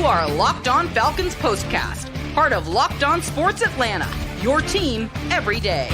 are Locked On Falcons Postcast, part of Locked On Sports Atlanta, your team every day.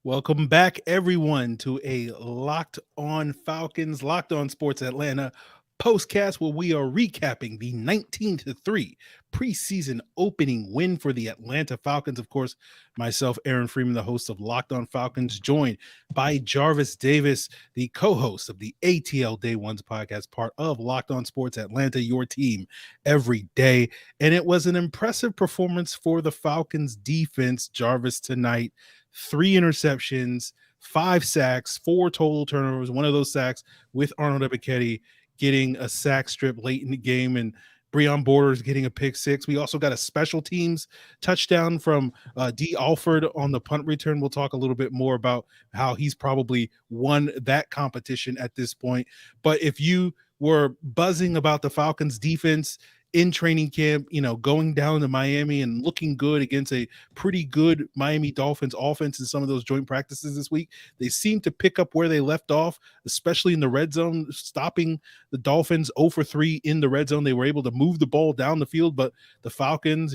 Welcome back, everyone, to a Locked On Falcons, Locked On Sports Atlanta postcast, where we are recapping the 19-3 preseason opening win for the Atlanta Falcons. Of course, myself, Aaron Freeman, the host of Locked On Falcons, joined by Jarvis Davis, the co-host of the ATL Day Ones podcast, part of Locked On Sports Atlanta, your team every day. And it was an impressive performance for the Falcons defense, Jarvis, tonight. 3 interceptions, 5 sacks, 4 total turnovers. One of those sacks with Arnold Ebiketie getting a sack strip late in the game, and Breon Borders getting a pick 6. We also got a special teams touchdown from Dee Alford on the punt return. We'll talk a little bit more about how he's probably won that competition at this point. But if you were buzzing about the Falcons defense in training camp, going down to Miami and looking good against a pretty good Miami Dolphins offense in some of those joint practices this week, they seem to pick up where they left off, especially in the red zone, stopping the Dolphins 0 for 3 in the red zone. They were able to move the ball down the field, but the Falcons,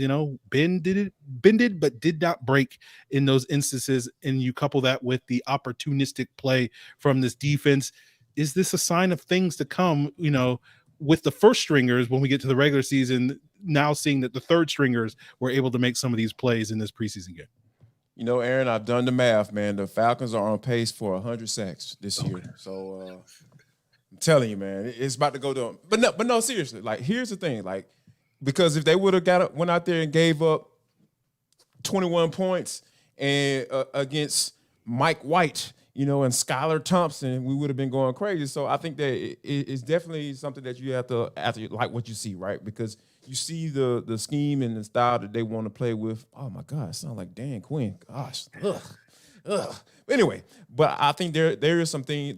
bended but did not break in those instances. And you couple that with the opportunistic play from this defense. Is this a sign of things to come, with the first stringers when we get to the regular season, now seeing that the third stringers were able to make some of these plays in this preseason game? Aaron, I've done the math, man. The Falcons are on pace for 100 sacks this year. So I'm telling you, man, it's about to go down. But no, seriously. Like, here's the thing. Like, because if they would have went out there and gave up 21 points and against Mike White, and Skylar Thompson, we would have been going crazy. So I think that it's definitely something that you have to like what you see, right? Because you see the scheme and the style that they want to play with. Oh my God, it sounds like Dan Quinn. Gosh, ugh. Anyway, but I think there are some things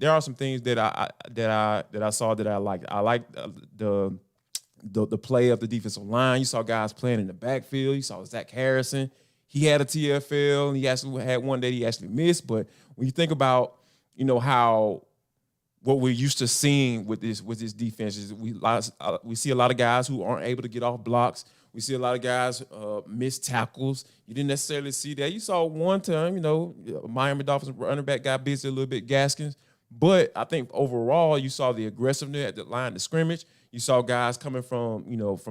that I saw that I liked. I liked the play of the defensive line. You saw guys playing in the backfield. You saw Zach Harrison. He had a TFL, and he actually had one that he actually missed. But when you think about, how what we're used to seeing with this defense is we see a lot of guys who aren't able to get off blocks. We see a lot of guys miss tackles. You didn't necessarily see that. You saw one time, Miami Dolphins running back got busy a little bit, Gaskins. But I think overall you saw the aggressiveness at the line of scrimmage. You saw guys coming from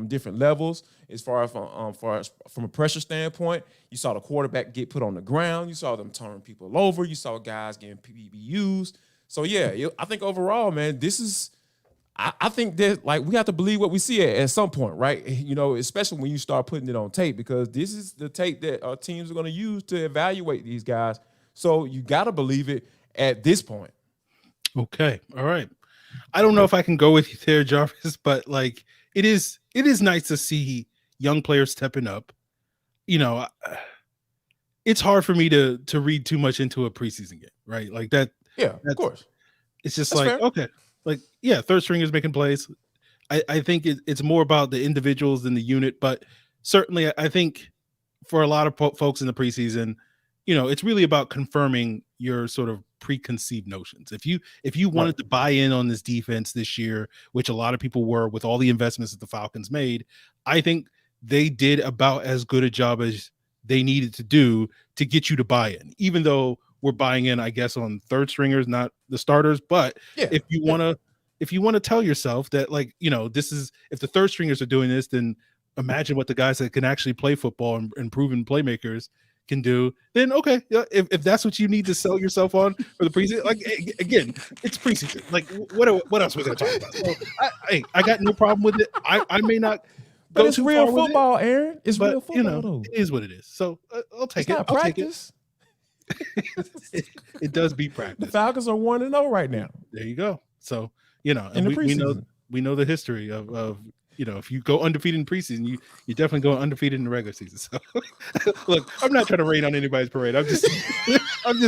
different levels as far as from a pressure standpoint. You saw the quarterback get put on the ground. You saw them turn people over. You saw guys getting PBUs. So, yeah, I think overall, man, this is – I think that, we have to believe what we see at some point, right? Especially when you start putting it on tape, because this is the tape that our teams are going to use to evaluate these guys. So you got to believe it at this point. Okay. All right. I don't know if I can go with you there, Jarvis, but it is nice to see young players stepping up. It's hard for me to read too much into a preseason game, right? Like that. Yeah, of course. It's just That's fair. Okay, third stringers making plays. I think it's more about the individuals than the unit, but certainly I think for a lot of folks in the preseason, it's really about confirming your sort of preconceived notions. If you wanted to buy in on this defense this year, which a lot of people were with all the investments that the Falcons made, I think they did about as good a job as they needed to do to get you to buy in, even though we're buying in, I guess, on third stringers, not the starters. But if you want to tell yourself that, this is, if the third stringers are doing this, then imagine what the guys that can actually play football and proven playmakers can do, then okay, if that's what you need to sell yourself on for the preseason, again, it's preseason. What else are we gonna talk about? So, I got no problem with it. I may not, but it's real football, Aaron. It's real football, though. It is what it is. So I'll take it. I'll practice. Take it. It does beat practice. The Falcons are 1-0 right now. There you go. So and we know the history of. If you go undefeated in preseason, you definitely go undefeated in the regular season. So, look, I'm not trying to rain on anybody's parade. I'm just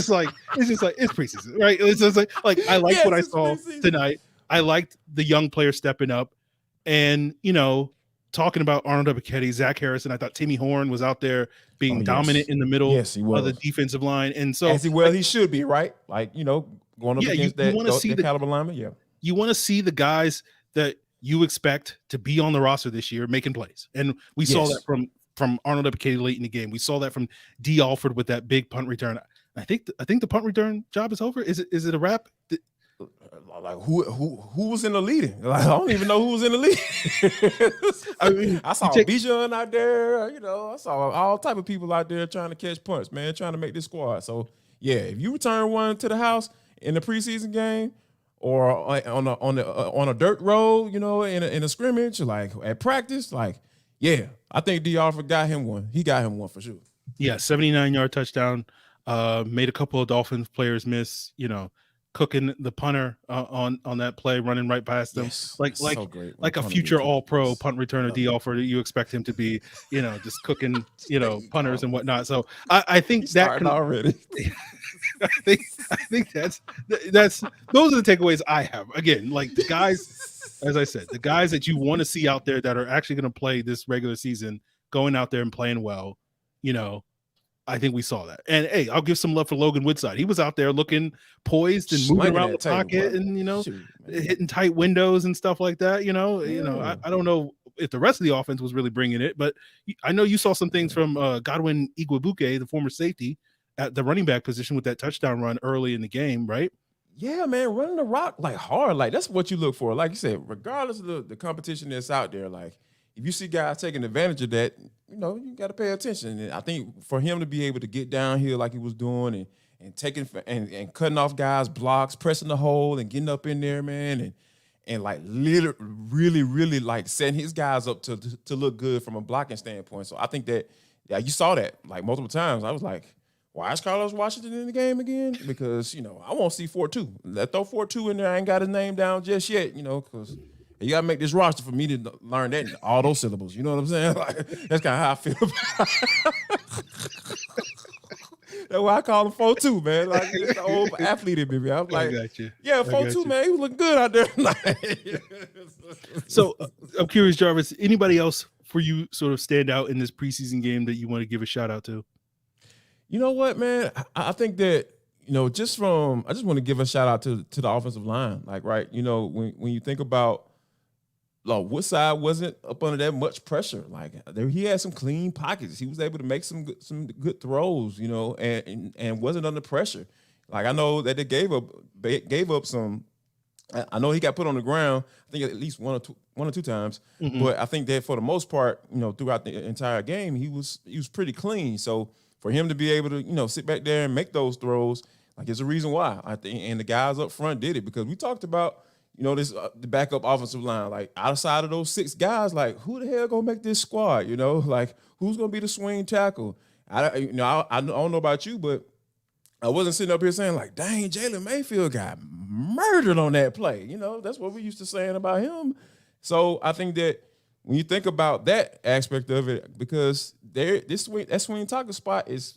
like, it's preseason, right? It's just like I like what I saw tonight. I liked the young players stepping up, and talking about Arnold Ebiketie, Zach Harrison, I thought Timmy Horn was out there being dominant in the middle of the defensive line. And so he should be, right? Like, going up against that caliber lineman. Yeah. You want to see the guys that you expect to be on the roster this year making plays. And we saw that from Arnold Ebiketie late in the game. We saw that from Dee Alford with that big punt return. I think the punt return job is over. Is it a wrap? Like who was in the lead? Like, I don't even know who was in the lead. I mean, I saw Bijan out there. I saw all type of people out there trying to catch punts, man, trying to make this squad. So yeah, if you return one to the house in the preseason game or on a dirt road, in a scrimmage, like at practice, like yeah, I think Dee Alford got him one. He got him one for sure. Yeah, 79-yard touchdown. Made a couple of Dolphins players miss. Cooking the punter on that play, running right past them, like a future All-Pro punt returner, Dee Alford. You expect him to be, just cooking, punters and whatnot. So I think that already. I think that's those are the takeaways I have. Again, like the guys, as I said, the guys that you want to see out there that are actually going to play this regular season, going out there and playing well, I think we saw that. And hey, I'll give some love for Logan Woodside. He was out there looking poised and moving around the pocket and hitting tight windows and stuff like that. I don't know if the rest of the offense was really bringing it, but I know you saw some things from Godwin Igwebuike, the former safety, at the running back position with that touchdown run early in the game, right? Yeah, man, running the rock like hard, like that's what you look for. Like you said, regardless of the competition that's out there, like if you see guys taking advantage of that, you got to pay attention. And I think for him to be able to get downhill like he was doing and taking and cutting off guys' blocks, pressing the hole and getting up in there, man, and like really like setting his guys up to look good from a blocking standpoint. So I think that you saw that like multiple times. I was like, why is Carlos Washington in the game again? Because I won't see 4-2. Let's throw 4-2 in there. I ain't got his name down just yet, because. You gotta make this roster for me to learn that in all those syllables. You know what I'm saying? Like, that's kind of how I feel about it. That's why I call him 4-2, man. Like it's the old athlete in me. I'm like, yeah, 4-2, man. He was looking good out there. So I'm curious, Jarvis. Anybody else for you sort of stand out in this preseason game that you want to give a shout out to? You know what, man? I think that. I just want to give a shout out to the offensive line. Like, right, when you think about. Woodside wasn't up under that much pressure. Like he had some clean pockets. He was able to make some good throws, and wasn't under pressure. Like I know that they gave up some. I know he got put on the ground. I think at least one or two times. Mm-hmm. But I think that for the most part, throughout the entire game, he was pretty clean. So for him to be able to sit back there and make those throws, like there's a reason why. I think, and the guys up front did it because we talked about. This the backup offensive line, like outside of those 6 guys, like who the hell gonna make this squad? Like who's gonna be the swing tackle? I don't know about you, but I wasn't sitting up here saying like, dang, Jalen Mayfield got murdered on that play. That's what we used to saying about him. So I think that when you think about that aspect of it, because that swing tackle spot is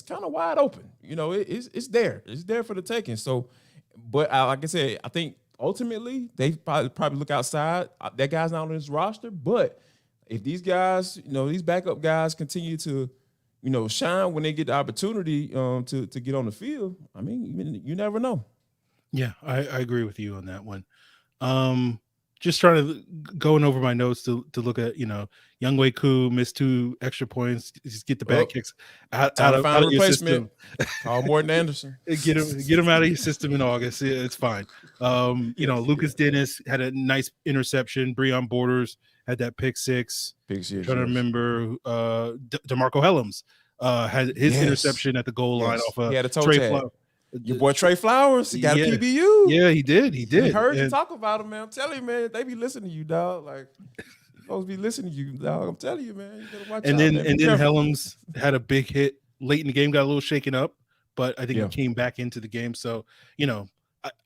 kind of wide open. It's there for the taking. So, but like I said, I think. Ultimately, they probably look outside. That guy's not on his roster, but if these guys, these backup guys continue to, shine when they get the opportunity to get on the field, I mean, you never know. Yeah, I agree with you on that one. Just trying to going over my notes to look at, Younghoe Koo missed 2 extra points. Just get the bad kicks out of your system. Call Morton Anderson. Get him out of your system in August. It's fine. Lucas Dennis had a nice interception. Breon Borders had that pick six. Trying to remember DeMarco Helms had his interception at the goal line off of Trey Flowers. Your boy Trey Flowers, he got a PBU. Yeah, he did. I heard you talk about him, man. I'm telling you, man, they be listening to you, dog. Like, supposed to be listening to you, dog. I'm telling you, man. You gotta watch out, man. And then Helms had a big hit late in the game, got a little shaken up, but I think he came back into the game. So,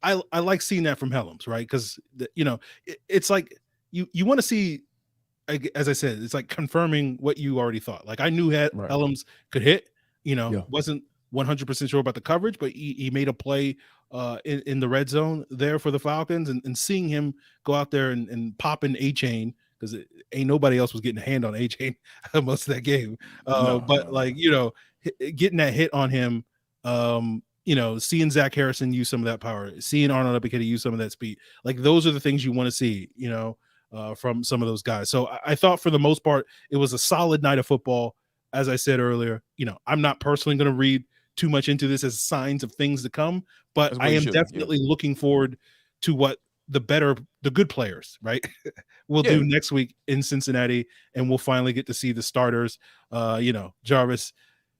I like seeing that from Helms, right? Because it's like you want to see, as I said, it's like confirming what you already thought. Like I knew Helms could hit, wasn't 100% sure about the coverage, but he made a play in the red zone there for the Falcons, and seeing him go out there and pop in A-chain because ain't nobody else was getting a hand on AJ most of that game. But No. getting that hit on him, seeing Zach Harrison use some of that power, seeing Arnold Ebiketie use some of that speed, like those are the things you want to see, from some of those guys. So I thought for the most part, it was a solid night of football. As I said earlier, I'm not personally going to read too much into this as signs of things to come, but I am definitely looking forward to what the good players, right, will do next week in Cincinnati, and we'll finally get to see the starters. Jarvis,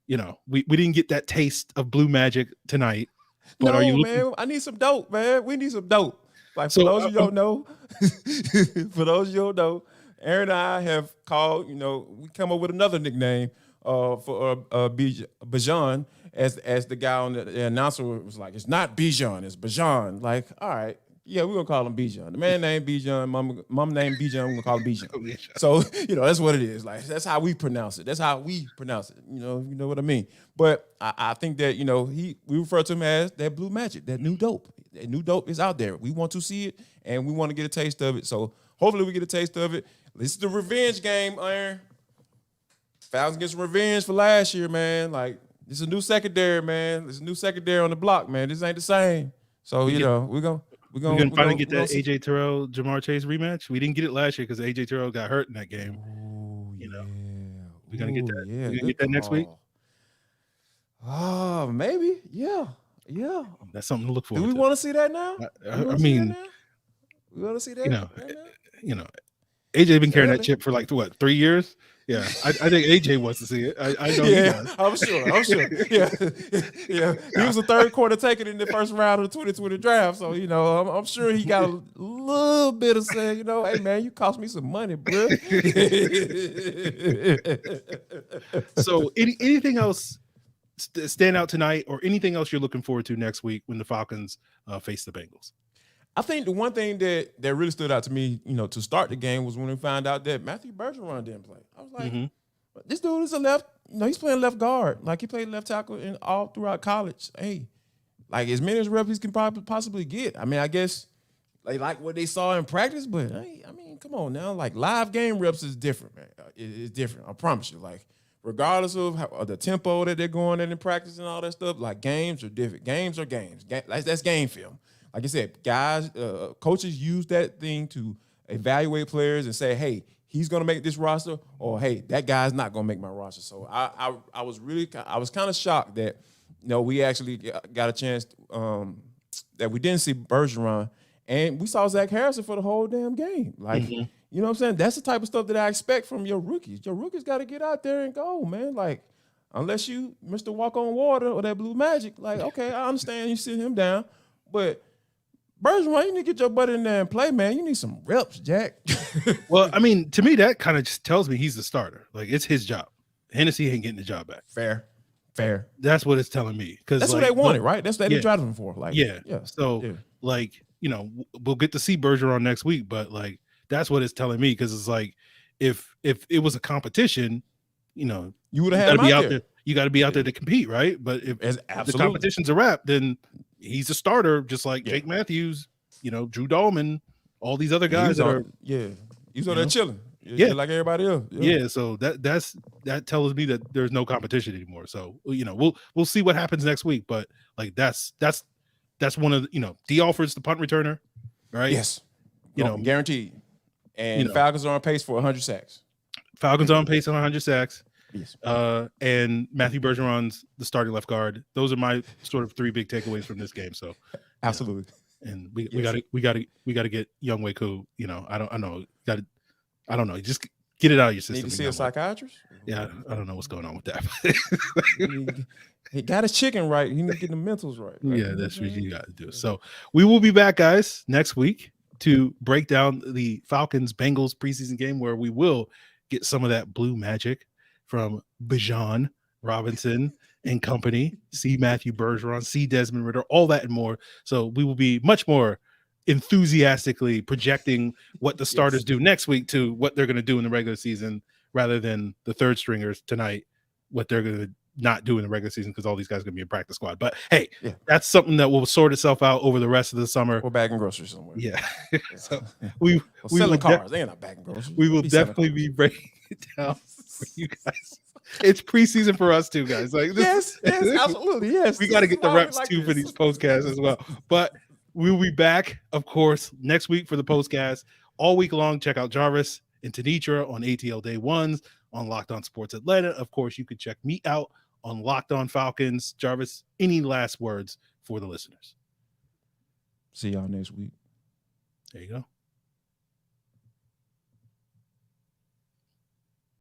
we didn't get that taste of blue magic tonight. But are you looking? Man, I need some dope, man. We need some dope. Like, for those of you don't know, Aaron and I have called, we come up with another nickname for Bijan, as the guy on the announcer was like, it's not Bijan, it's Bijan. Like, all right, yeah, we're gonna call him Bijan. The man named Bijan, mom named Bijan, we're gonna call him Bijan. So, that's what it is. Like, that's how we pronounce it. That's how we pronounce it. You know what I mean? But I think that, we refer to him as that blue magic, that new dope. That new dope is out there. We want to see it, and we want to get a taste of it. So hopefully we get a taste of it. This is the revenge game, Aaron. Falcons get some revenge for last year, man. Like, this is a new secondary, man. This is a new secondary on the block, man. This ain't the same. So, we're gonna finally get that AJ Terrell Jamar Chase rematch. We didn't get it last year because AJ Terrell got hurt in that game. We're gonna get that. We're gonna get that next week. Oh, maybe. Yeah. That's something to look forward to. Do we want to see that now? We want to see that. AJ been carrying that chip for 3 years. Yeah, I think AJ wants to see it. I know he does. I'm sure. Yeah. He was a third quarter taken in the first round of the 2020 draft. So, I'm sure he got a little bit of saying, hey, man, you cost me some money, bro. So anything else stand out tonight, or anything else you're looking forward to next week when the Falcons face the Bengals? I think the one thing that really stood out to me, to start the game, was when we found out that Matthew Bergeron didn't play. I was like, this dude is a left, he's playing left guard. Like, he played left tackle all throughout college. Hey, like, as many as reps he can possibly get. I mean, I guess they like what they saw in practice, but hey, I mean, come on now. Like, live game reps is different, man. It's different. I promise you. Like, regardless of the tempo that they're going in practice and all that stuff, like, games are different. Games are games. That's game film. Like I said, guys, coaches use that thing to evaluate players and say, hey, he's going to make this roster, or hey, that guy's not going to make my roster. So I was kind of shocked that, we actually got a chance that we didn't see Bergeron, and we saw Zach Harrison for the whole damn game. Like, you know what I'm saying? That's the type of stuff that I expect from your rookies. Your rookies got to get out there and go, man. Like, unless you Mr. Walk on Water or that blue magic, like, okay, I understand you sit him down, but Bergeron, you need to get your butt in there and play, man. You need some reps, Jack. Well, I mean, to me, that kind of just tells me he's the starter. Like, it's his job. Hennessy ain't getting the job back. Fair. That's what it's telling me. Because that's what they wanted, right? That's what they drafted him for. Like, So, we'll get to see Bergeron next week, but that's what it's telling me. Because it's like, if it was a competition, you would have had him out there. You got to be out there to compete, right? But if the competition's a wrap, then he's a starter, just like Jake Matthews, Drew Dahlman, all these other guys he's on there chilling. Like everybody else. So that tells me that there's no competition anymore. So we'll see what happens next week. But that's one of the, Dee Alford's the punt returner, right? Yes, guaranteed. And Falcons are on pace for 100 sacks. Falcons on pace on 100 sacks. Yes. And Matthew Bergeron's the starting left guard. Those are my sort of three big takeaways from this game. So absolutely. And we gotta get Young Wei Koo. I don't know. Just get it out of your system. Need to see a psychiatrist? Yeah, I don't know what's going on with that. He got his chicken right. He need to get the mentals right. Yeah, that's what you got to do. So we will be back, guys, next week to break down the Falcons-Bengals preseason game, where we will get some of that blue magic from Bijan Robinson and company, see Matthew Bergeron, see Desmond Ridder, all that and more. So we will be much more enthusiastically projecting what the starters do next week to what they're going to do in the regular season, rather than the third stringers tonight, what they're going to not doing the regular season because all these guys are going to be in practice squad. But hey, that's something that will sort itself out over the rest of the summer. Or bagging groceries somewhere. Yeah. So we selling cars. They ain't not bagging groceries. We will definitely be breaking it down for you guys. It's preseason for us too, guys. Like yes, absolutely. Yes. We got to get the reps too for these podcasts as well. But we'll be back, of course, next week for the postcast. All week long, check out Jarvis and Tanitra on ATL Day Ones on Locked On Sports Atlanta. Of course, you could check me out on Locked On Falcons. Jarvis, any last words for the listeners? See y'all next week. There you go.